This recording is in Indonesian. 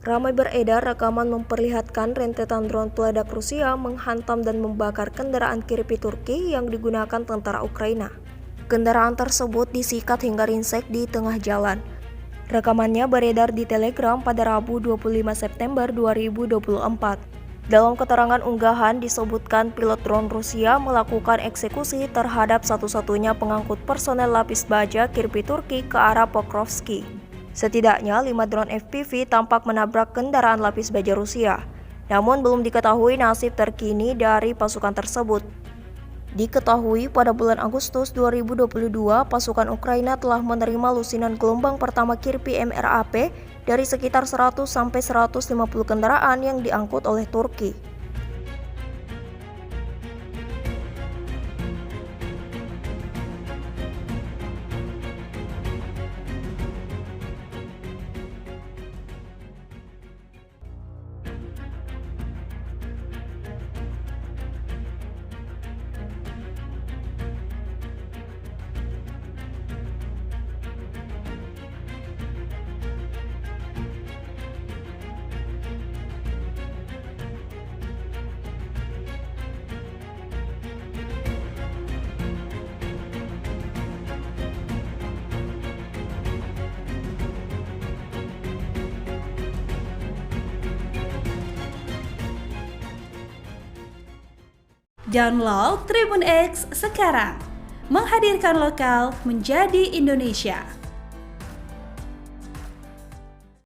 Ramai beredar rekaman memperlihatkan rentetan drone peledak Rusia menghantam dan membakar kendaraan Kirpi Turki yang digunakan tentara Ukraina. Kendaraan tersebut disikat hingga ringsek di tengah jalan. Rekamannya beredar di Telegram pada Rabu 25 September 2024. Dalam keterangan unggahan disebutkan pilot drone Rusia melakukan eksekusi terhadap satu-satunya pengangkut personel lapis baja Kirpi Turki ke arah Pokrovski. Setidaknya 5 drone FPV tampak menabrak kendaraan lapis baja Rusia. Namun belum diketahui nasib terkini dari pasukan tersebut. Diketahui pada bulan Agustus 2022, pasukan Ukraina telah menerima lusinan gelombang pertama Kirpi MRAP dari sekitar 100-150 kendaraan yang diangkut oleh Turki. Download Tribun X sekarang, menghadirkan lokal menjadi Indonesia.